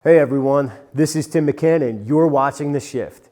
Hey everyone, this is Tim McCann and you're watching The Shift.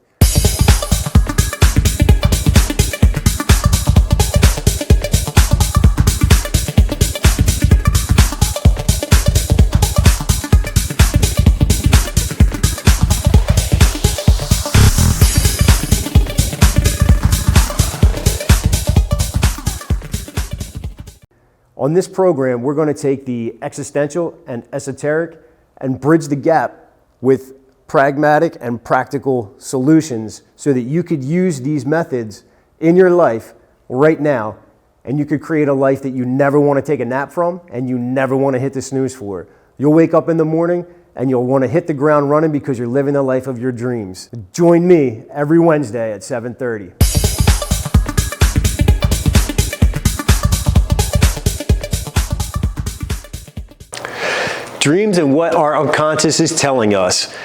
On this program, we're going to take the existential and esoteric and bridge the gap with pragmatic and practical solutions so that you could use these methods in your life right now, and you could create a life that you never want to take a nap from and you never want to hit the snooze for. You'll wake up in the morning and you'll want to hit the ground running because you're living the life of your dreams. Join me every Wednesday at 7:30. Dreams and what our unconscious is telling us.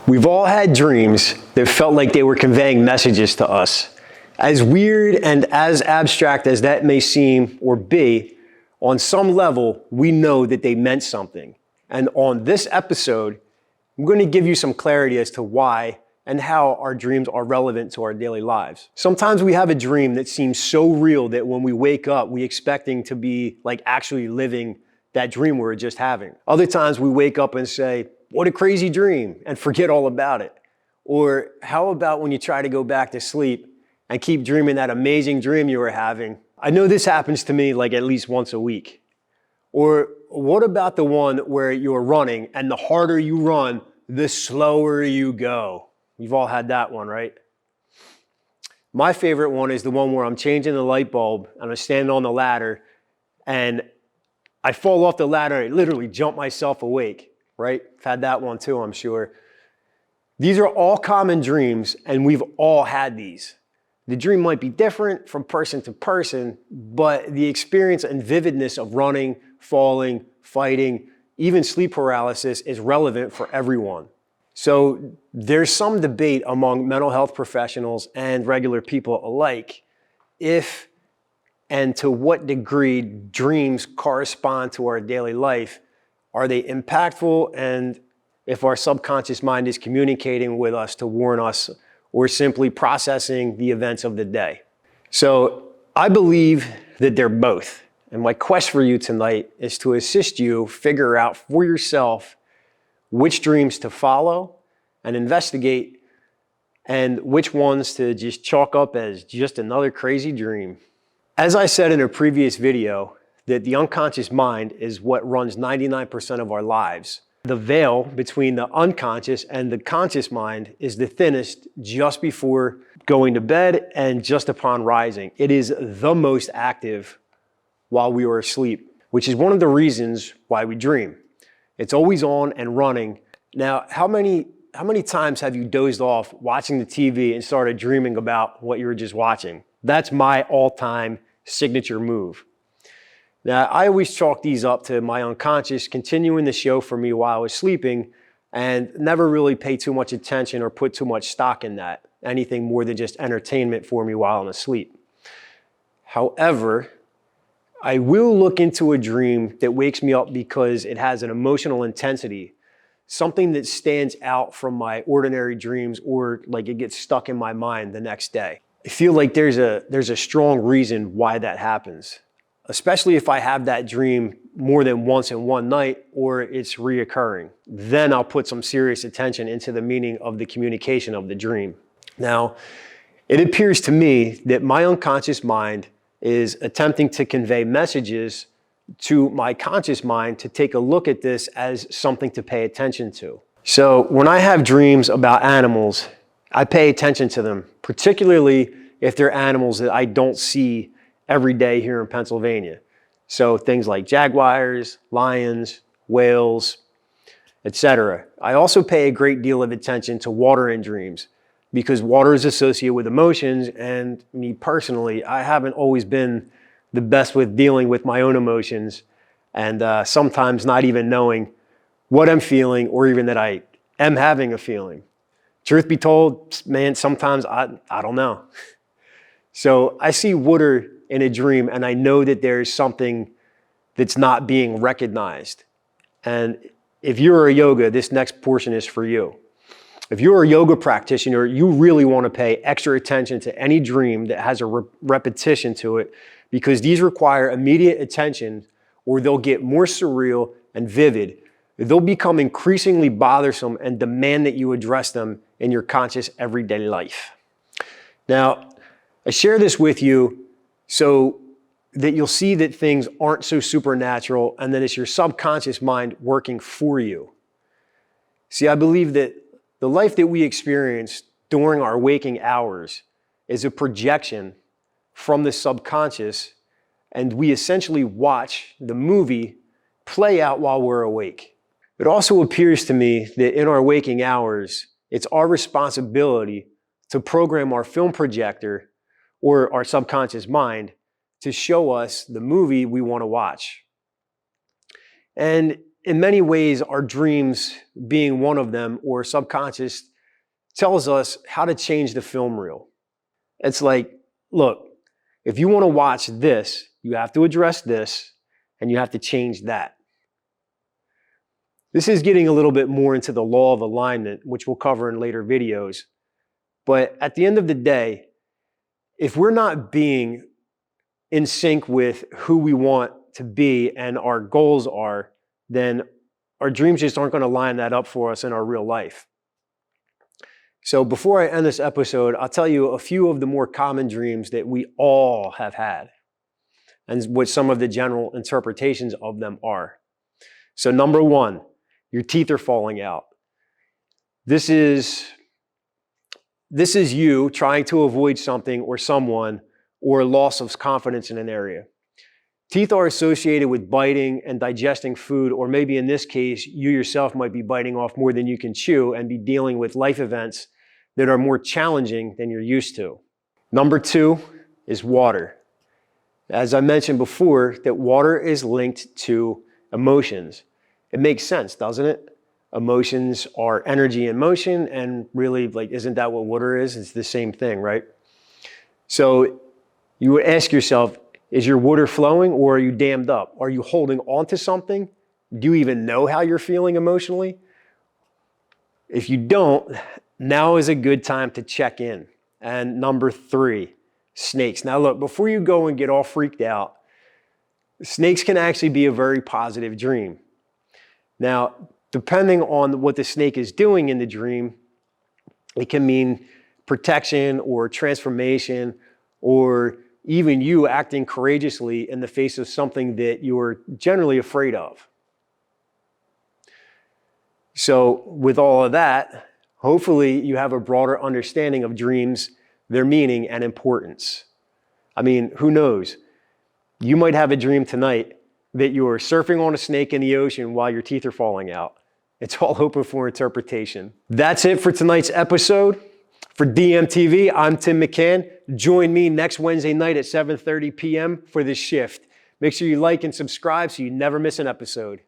We've all had dreams that felt like they were conveying messages to us. As weird and as abstract as that may seem or be, on some level, we know that they meant something. And on this episode, I'm going to give you some clarity as to why and how our dreams are relevant to our daily lives. Sometimes we have a dream that seems so real that when we wake up, we expecting to be like actually living that dream we were just having. Other times we wake up and say, what a crazy dream, and forget all about it. Or how about when you try to go back to sleep and keep dreaming that amazing dream you were having? I know this happens to me like at least once a week. Or what about the one where you're running and the harder you run, the slower you go? You've all had that one, right? My favorite one is the one where I'm changing the light bulb and I'm standing on the ladder and I fall off the ladder and I literally jump myself awake, right? I've had that one too, I'm sure. These are all common dreams and we've all had these. The dream might be different from person to person, but the experience and vividness of running, falling, fighting, even sleep paralysis is relevant for everyone. So there's some debate among mental health professionals and regular people alike if and to what degree dreams correspond to our daily life. Are they impactful? And if our subconscious mind is communicating with us to warn us or simply processing the events of the day. So I believe that they're both. And my quest for you tonight is to assist you figure out for yourself which dreams to follow and investigate and which ones to just chalk up as just another crazy dream. As I said in a previous video, that the unconscious mind is what runs 99% of our lives. The veil between the unconscious and the conscious mind is the thinnest just before going to bed and just upon rising. It is the most active while we are asleep, which is one of the reasons why we dream. It's always on and running. Now, how many times have you dozed off watching the TV and started dreaming about what you were just watching? That's my all-time signature move. Now, I always chalk these up to my unconscious continuing the show for me while I was sleeping and never really pay too much attention or put too much stock in that, anything more than just entertainment for me while I'm asleep. However, I will look into a dream that wakes me up because it has an emotional intensity, something that stands out from my ordinary dreams or like it gets stuck in my mind the next day. I feel like there's a strong reason why that happens, especially if I have that dream more than once in one night or it's reoccurring. Then I'll put some serious attention into the meaning of the communication of the dream. Now, it appears to me that my unconscious mind is attempting to convey messages to my conscious mind to take a look at this as something to pay attention to. So when I have dreams about animals, I pay attention to them, particularly if they're animals that I don't see every day here in Pennsylvania. So things like jaguars, lions, whales, etc. I also pay a great deal of attention to water in dreams because water is associated with emotions, and me personally, I haven't always been the best with dealing with my own emotions and sometimes not even knowing what I'm feeling or even that I am having a feeling. Truth be told, man, sometimes I don't know. So I see water in a dream and I know that there's something that's not being recognized. And if you're a yoga, this next portion is for you. If you're a yoga practitioner, you really want to pay extra attention to any dream that has a repetition to it, because these require immediate attention or they'll get more surreal and vivid. They'll become increasingly bothersome and demand that you address them in your conscious everyday life. Now, I share this with you so that you'll see that things aren't so supernatural and that it's your subconscious mind working for you. See, I believe that the life that we experience during our waking hours is a projection from the subconscious, and we essentially watch the movie play out while we're awake. It also appears to me that in our waking hours, it's our responsibility to program our film projector or our subconscious mind to show us the movie we want to watch. And in many ways, our dreams being one of them, or subconscious, tells us how to change the film reel. It's like, look, if you want to watch this, you have to address this, and you have to change that. This is getting a little bit more into the law of alignment, which we'll cover in later videos. But at the end of the day, if we're not being in sync with who we want to be and our goals are, then our dreams just aren't going to line that up for us in our real life. So before I end this episode, I'll tell you a few of the more common dreams that we all have had and what some of the general interpretations of them are. So number one, your teeth are falling out. This is you trying to avoid something or someone, or loss of confidence in an area. Teeth are associated with biting and digesting food, or maybe in this case, you yourself might be biting off more than you can chew and be dealing with life events that are more challenging than you're used to. Number two is water. As I mentioned before, that water is linked to emotions. It makes sense, doesn't it? Emotions are energy in motion, and really, isn't that what water is? It's the same thing, right? So you would ask yourself, is your water flowing or are you dammed up? Are you holding on to something? Do you even know how you're feeling emotionally? If you don't, now is a good time to check in. And number three, snakes. Now look, before you go and get all freaked out, snakes can actually be a very positive dream. Now, depending on what the snake is doing in the dream, it can mean protection or transformation, or even you acting courageously in the face of something that you're generally afraid of. So with all of that, hopefully you have a broader understanding of dreams, their meaning and importance. I mean, who knows? You might have a dream tonight that you're surfing on a snake in the ocean while your teeth are falling out. It's all open for interpretation. That's it for tonight's episode. For DMTV, I'm Tim McCann. Join me next Wednesday night at 7:30 p.m. for The Shift. Make sure you like and subscribe so you never miss an episode.